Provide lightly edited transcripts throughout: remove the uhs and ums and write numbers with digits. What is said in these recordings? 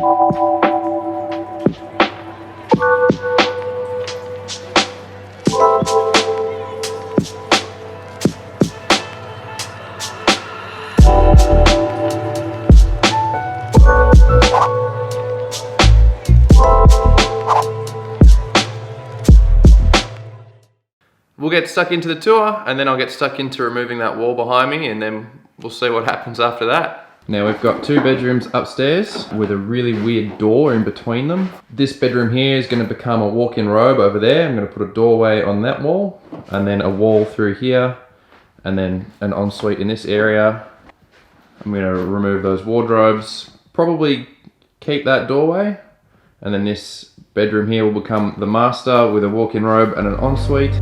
We'll get stuck into the tour and then I'll get stuck into removing that wall behind me and then we'll see what happens after that. Now we've got 2 bedrooms upstairs with a really weird door in between them. This bedroom here is going to become a walk-in robe over there. I'm going to put a doorway on that wall and then a wall through here and then an ensuite in this area. I'm going to remove those wardrobes, probably keep that doorway, and then this bedroom here will become the master with a walk-in robe and an ensuite.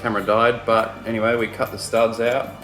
camera died, but anyway, we cut the studs out.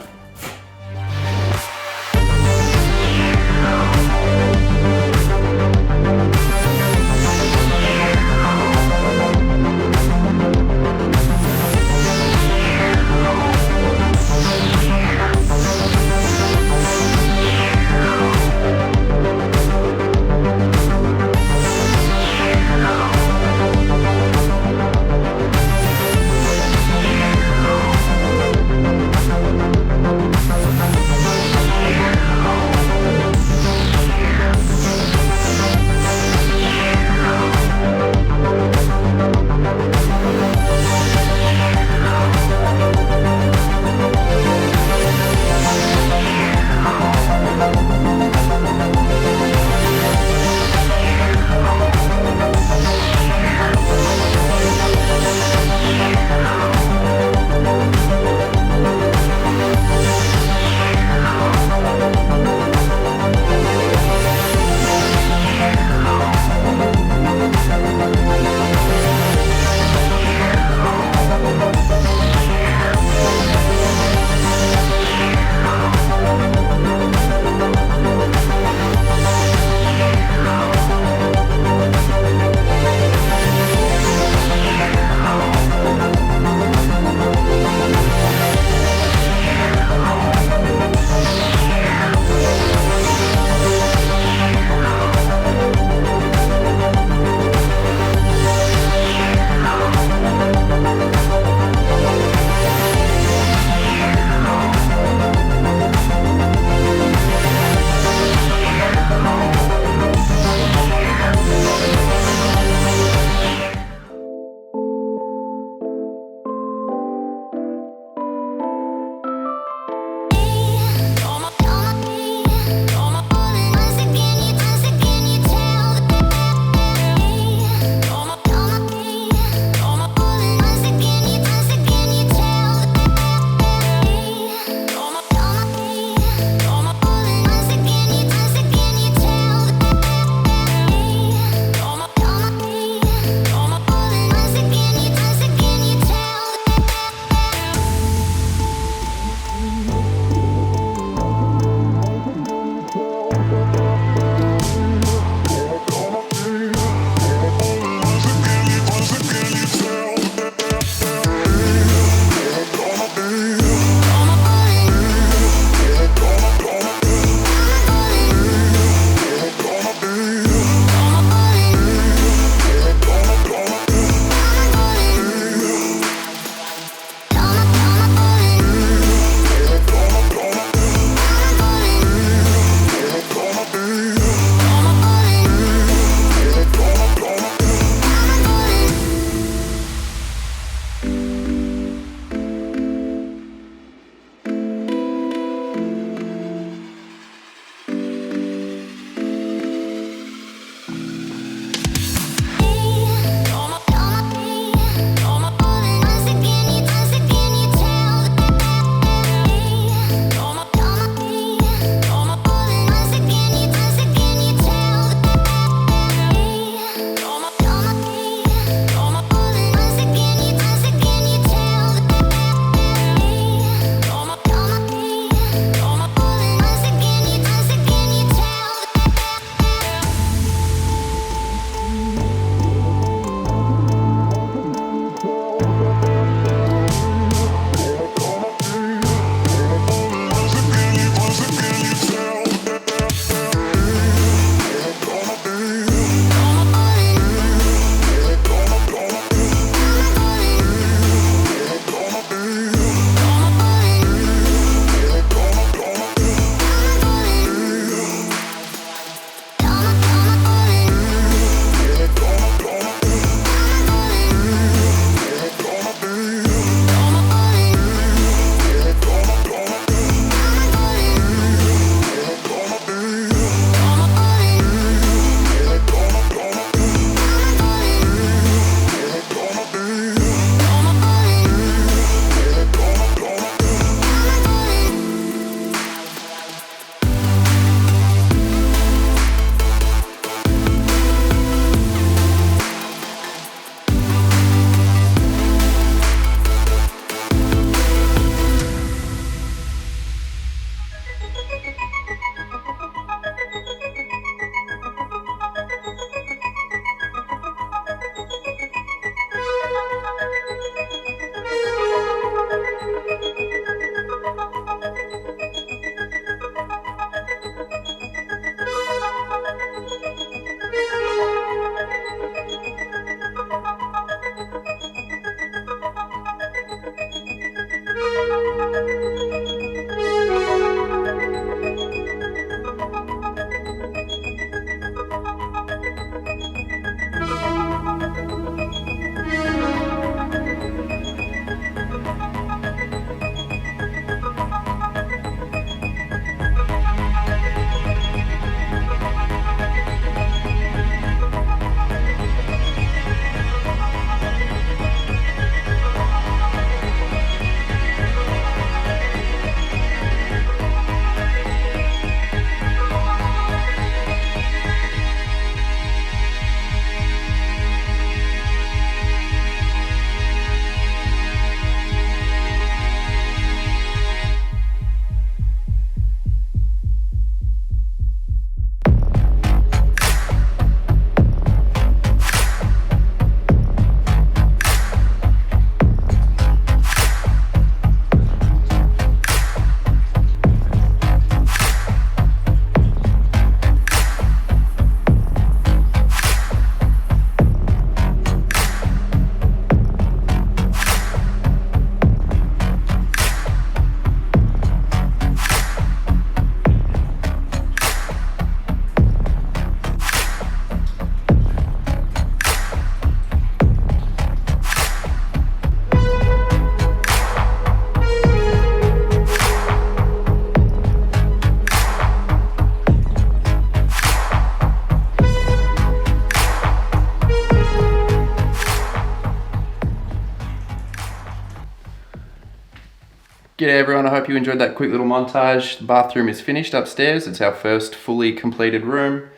G'day everyone, I hope you enjoyed that quick little montage. The bathroom is finished upstairs. It's our first fully completed room.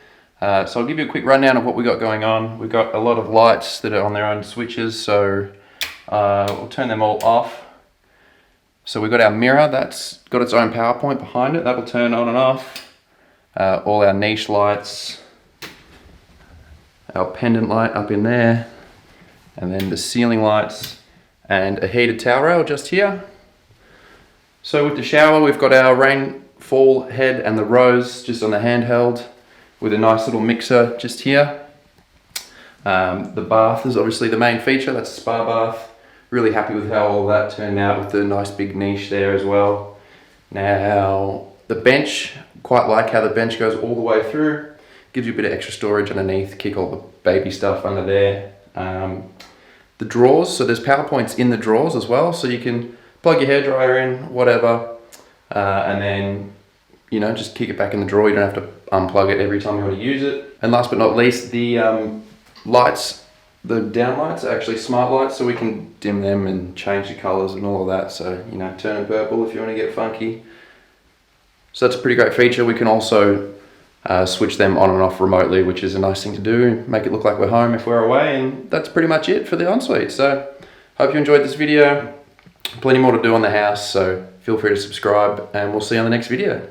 So I'll give you a quick rundown of what we got going on. We've got a lot of lights that are on their own switches, so we'll turn them all off. So we've got our mirror, that's got its own power point behind it. That will turn on and off. All our niche lights. Our pendant light up in there. And then the ceiling lights and a heated towel rail just here. So with the shower, we've got our rainfall head and the rose just on the handheld with a nice little mixer just here. The bath is obviously the main feature, that's a spa bath. Really happy with how all that turned out with the nice big niche there as well. Now, the bench, quite like how the bench goes all the way through. Gives you a bit of extra storage underneath, kick all the baby stuff under there. The drawers, so there's power points in the drawers as well, so you can plug your hairdryer in, whatever, and then, you know, just kick it back in the drawer. You don't have to unplug it every time you want to use it. And last but not least, the lights, the down lights are actually smart lights, so we can dim them and change the colors and all of that. So, you know, turn them purple if you want to get funky. So that's a pretty great feature. We can also switch them on and off remotely, which is a nice thing to do. Make it look like we're home if we're away, and that's pretty much it for the ensuite. So, hope you enjoyed this video. Plenty more to do on the house, so feel free to subscribe, and we'll see you on the next video.